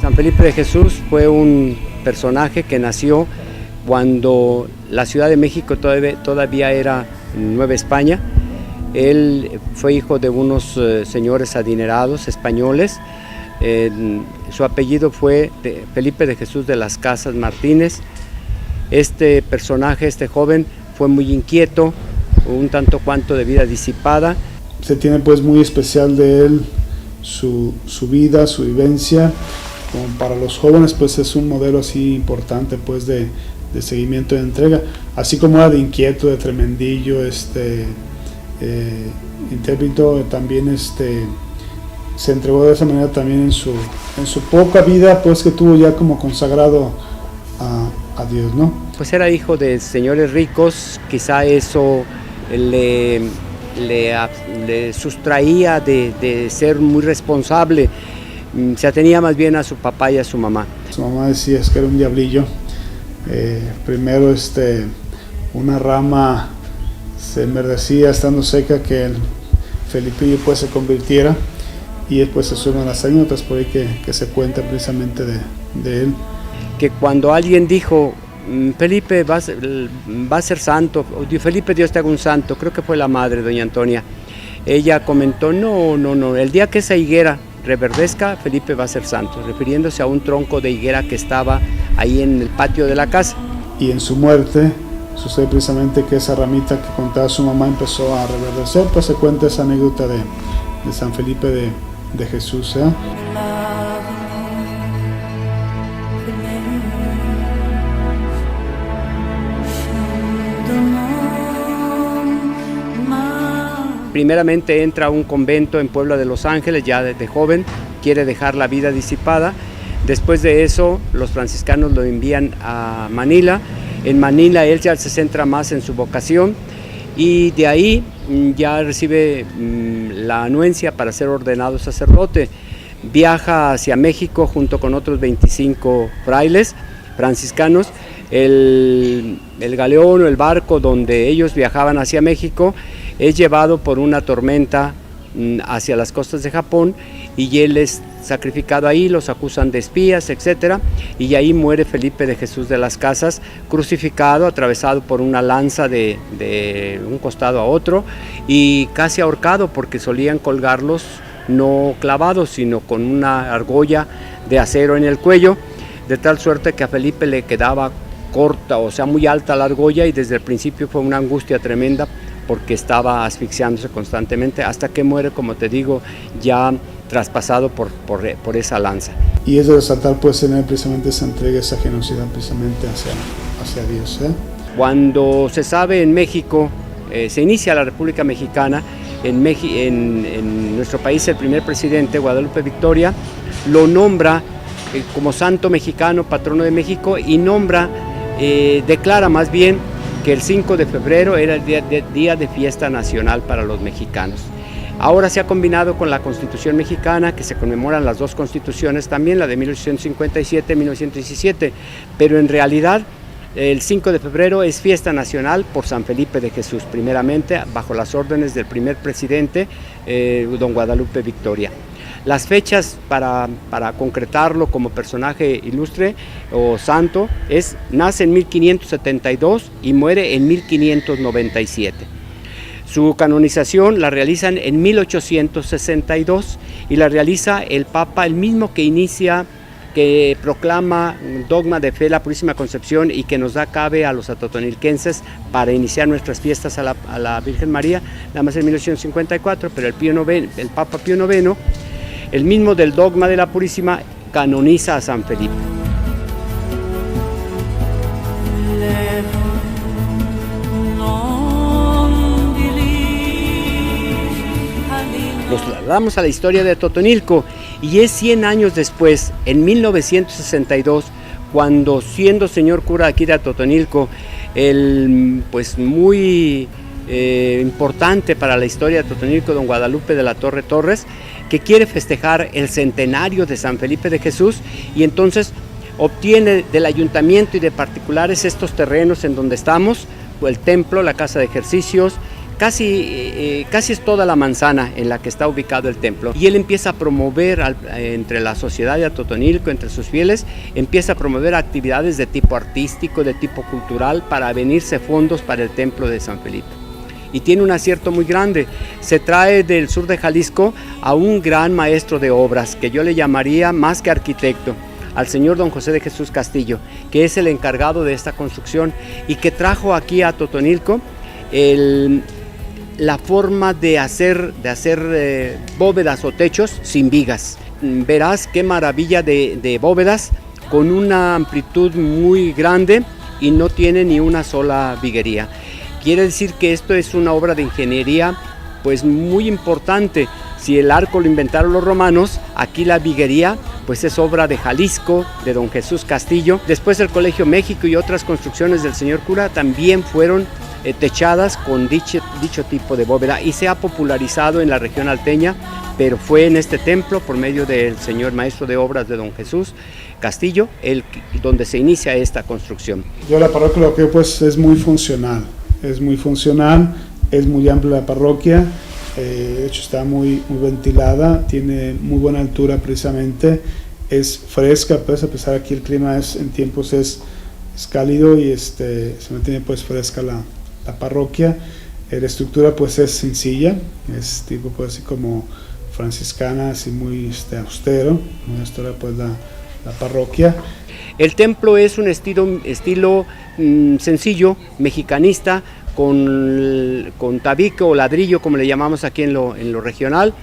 San Felipe de Jesús fue un personaje que nació cuando la Ciudad de México todavía era Nueva España. Él fue hijo de unos señores adinerados españoles. Su apellido fue Felipe de Jesús de las Casas Martínez. Este personaje, este joven, fue muy inquieto, un tanto cuanto de vida disipada. Se tiene pues muy especial de él su vida, su vivencia. Como para los jóvenes pues es un modelo así importante pues de seguimiento de entrega, así como era de inquieto, de tremendillo, intérprete también se entregó de esa manera también en su poca vida pues que tuvo ya como consagrado a Dios, ¿no? Pues era hijo de señores ricos, quizá eso le sustraía de ser muy responsable. Se atenía más bien a su papá y a su mamá. Su mamá decía que era un diablillo. Primero una rama se enverdecía estando seca que el Felipillo pues se convirtiera, y después se suman las anécdotas por ahí que se cuenta precisamente de él. Que cuando alguien dijo, Felipe va a ser santo, Felipe, Dios te haga un santo, creo que fue la madre, doña Antonia, ella comentó, no, el día que esa higuera reverdezca, Felipe va a ser santo, refiriéndose a un tronco de higuera que estaba ahí en el patio de la casa. Y en su muerte sucede precisamente que esa ramita que contaba su mamá empezó a reverdecer, pues se cuenta esa anécdota de San Felipe de Jesús, ¿eh? Primeramente entra a un convento en Puebla de Los Ángeles, ya de joven, quiere dejar la vida disipada. Después de eso, los franciscanos lo envían a Manila. En Manila él ya se centra más en su vocación y de ahí ya recibe la anuencia para ser ordenado sacerdote. Viaja hacia México junto con otros 25 frailes franciscanos. El galeón o el barco donde ellos viajaban hacia México es llevado por una tormenta hacia las costas de Japón y él es sacrificado ahí, los acusan de espías, etc. Y ahí muere Felipe de Jesús de las Casas, crucificado, atravesado por una lanza de un costado a otro y casi ahorcado, porque solían colgarlos no clavados, sino con una argolla de acero en el cuello, de tal suerte que a Felipe le quedaba corta, o sea, muy alta la argolla, y desde el principio fue una angustia tremenda porque estaba asfixiándose constantemente, hasta que muere, como te digo, ya traspasado por esa lanza. Y es de resaltar pues en él precisamente esa entrega, esa generosidad precisamente hacia Dios, ¿eh? Cuando se sabe en México, se inicia la República Mexicana, en nuestro país el primer presidente, Guadalupe Victoria, lo nombra como santo mexicano, patrono de México, y declara más bien que el 5 de febrero era el día de fiesta nacional para los mexicanos. Ahora se ha combinado con la Constitución mexicana, que se conmemoran las dos constituciones también, la de 1857 y 1917, pero en realidad el 5 de febrero es fiesta nacional por San Felipe de Jesús, primeramente bajo las órdenes del primer presidente, don Guadalupe Victoria. Las fechas para concretarlo como personaje ilustre o santo nace en 1572 y muere en 1597. Su canonización la realizan en 1862 y la realiza el Papa, el mismo que proclama dogma de fe la Purísima Concepción y que nos da cabe a los atotonilquenses para iniciar nuestras fiestas a la Virgen María, nada más en 1854, pero el Papa Pío IX, el mismo del dogma de la Purísima, canoniza a San Felipe. Nos trasladamos a la historia de Totonilco y es 100 años después, en 1962, cuando siendo señor cura aquí de Totonilco, pues muy importante para la historia de Totonilco, don Guadalupe de la Torre Torres, que quiere festejar el centenario de San Felipe de Jesús, y entonces obtiene del ayuntamiento y de particulares estos terrenos en donde estamos, el templo, la casa de ejercicios, casi es toda la manzana en la que está ubicado el templo. Y él empieza a promover entre la sociedad de Atotonilco, entre sus fieles, empieza a promover actividades de tipo artístico, de tipo cultural, para venirse fondos para el templo de San Felipe. Y tiene un acierto muy grande. Se trae del sur de Jalisco a un gran maestro de obras, que yo le llamaría más que arquitecto, al señor don José de Jesús Castillo, que es el encargado de esta construcción y que trajo aquí a Atotonilco la forma de hacer bóvedas o techos sin vigas. Verás qué maravilla de bóvedas con una amplitud muy grande y no tiene ni una sola viguería. Quiere decir que esto es una obra de ingeniería pues muy importante. Si el arco lo inventaron los romanos, aquí la viguería pues es obra de Jalisco, de don Jesús Castillo. Después el Colegio México y otras construcciones del señor cura también fueron techadas con dicho tipo de bóveda y se ha popularizado en la región alteña, pero fue en este templo por medio del señor maestro de obras de don Jesús Castillo donde se inicia esta construcción. Yo la parroquia lo que pues es muy funcional, es muy amplia la parroquia, de hecho está muy ventilada, tiene muy buena altura precisamente, es fresca, pues a pesar de que el clima en tiempos es cálido y se mantiene pues fresca la parroquia. La estructura pues es sencilla, es tipo pues así como franciscana, así muy austero, muy austera pues la parroquia. El templo es un estilo sencillo, mexicanista, con tabique o ladrillo, como le llamamos aquí en lo regional,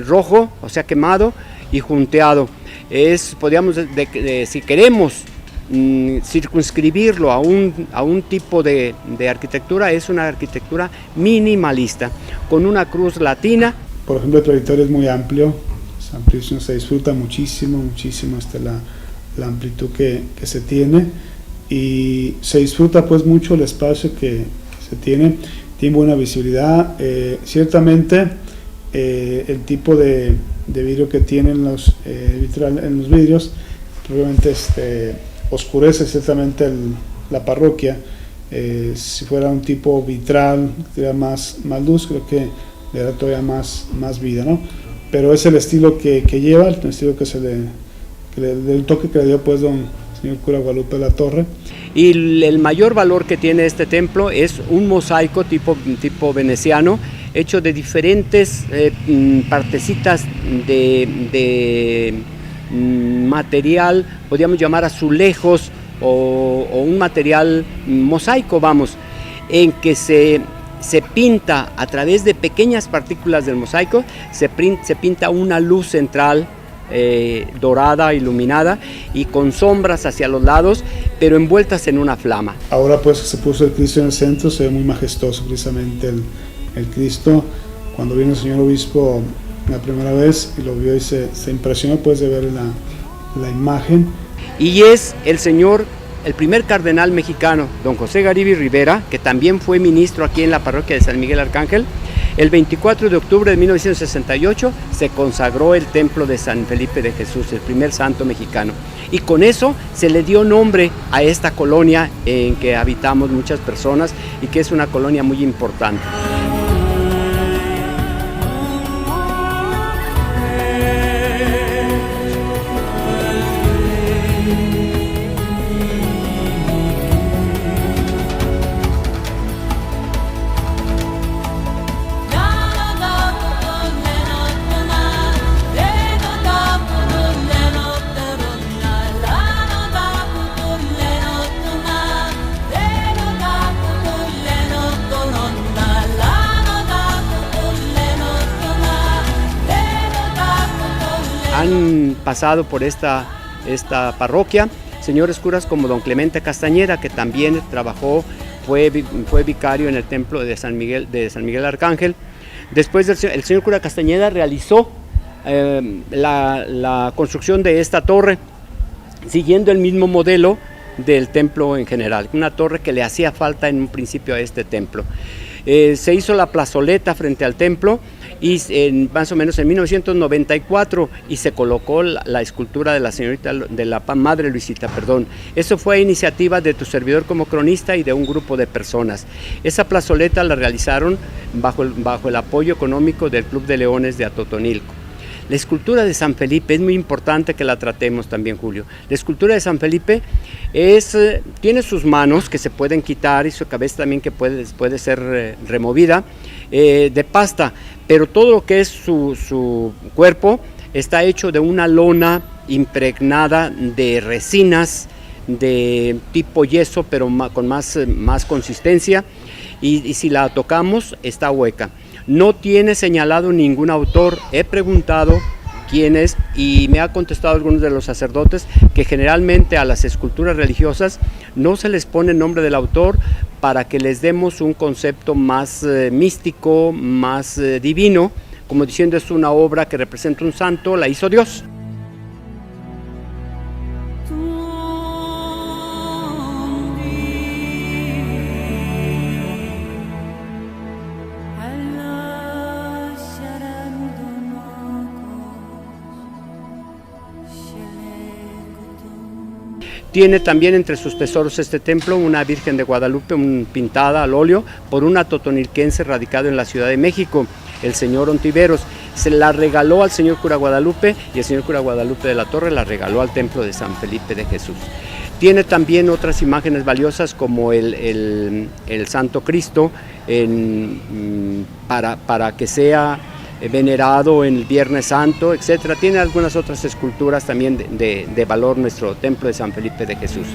rojo, o sea quemado y junteado. Podríamos, si queremos circunscribirlo a un tipo de arquitectura, es una arquitectura minimalista, con una cruz latina. Por ejemplo, el territorio es muy amplio, es amplísimo, se disfruta muchísimo la amplitud que se tiene y se disfruta pues mucho el espacio que se tiene buena visibilidad. Ciertamente el tipo de vidrio que tienen en los vidrios probablemente oscurece ciertamente la parroquia. Si fuera un tipo vitral, tendría más luz, creo que le da todavía más vida, ¿no? Pero es el estilo que lleva, el estilo el toque que le dio pues don señor cura Guadalupe de la Torre. Y el mayor valor que tiene este templo es un mosaico tipo veneciano, hecho de diferentes partecitas de material, podríamos llamar azulejos o un material mosaico, en que se pinta a través de pequeñas partículas del mosaico, se pinta una luz central dorada, iluminada y con sombras hacia los lados, pero envueltas en una flama. Ahora pues se puso el Cristo en el centro, se ve muy majestuoso precisamente el Cristo. Cuando vino el señor obispo la primera vez y lo vio y se impresionó pues de ver la imagen. Y es el primer cardenal mexicano, don José Garibay Rivera, que también fue ministro aquí en la parroquia de San Miguel Arcángel. El 24 de octubre de 1968 se consagró el templo de San Felipe de Jesús, el primer santo mexicano. Y con eso se le dio nombre a esta colonia en que habitamos muchas personas y que es una colonia muy importante. Han pasado por esta parroquia señores curas como don Clemente Castañeda, que también trabajó, fue vicario en el templo de San Miguel Arcángel. Después el señor cura Castañeda realizó la construcción de esta torre, siguiendo el mismo modelo del templo en general, una torre que le hacía falta en un principio a este templo. Se hizo la plazoleta frente al templo y más o menos en 1994 y se colocó la escultura de la señorita, de la Madre Luisita, perdón. Eso fue iniciativa de tu servidor como cronista y de un grupo de personas. Esa plazoleta la realizaron bajo el apoyo económico del Club de Leones de Atotonilco. La escultura de San Felipe es muy importante que la tratemos también, Julio. La escultura de San Felipe tiene sus manos que se pueden quitar y su cabeza también que puede ser removida de pasta, pero todo lo que es su cuerpo está hecho de una lona impregnada de resinas de tipo yeso, pero con más consistencia, y si la tocamos está hueca. No tiene señalado ningún autor. He preguntado quién es y me ha contestado algunos de los sacerdotes que generalmente a las esculturas religiosas no se les pone el nombre del autor para que les demos un concepto más místico, más divino, como diciendo es una obra que representa un santo, la hizo Dios. Tiene también entre sus tesoros este templo una Virgen de Guadalupe pintada al óleo por un atotonilquense radicado en la Ciudad de México, el señor Ontiveros. Se la regaló al señor cura Guadalupe y el señor cura Guadalupe de la Torre la regaló al templo de San Felipe de Jesús. Tiene también otras imágenes valiosas como el Santo Cristo para que sea venerado en el Viernes Santo, etcétera. Tiene algunas otras esculturas también de valor nuestro templo de San Felipe de Jesús.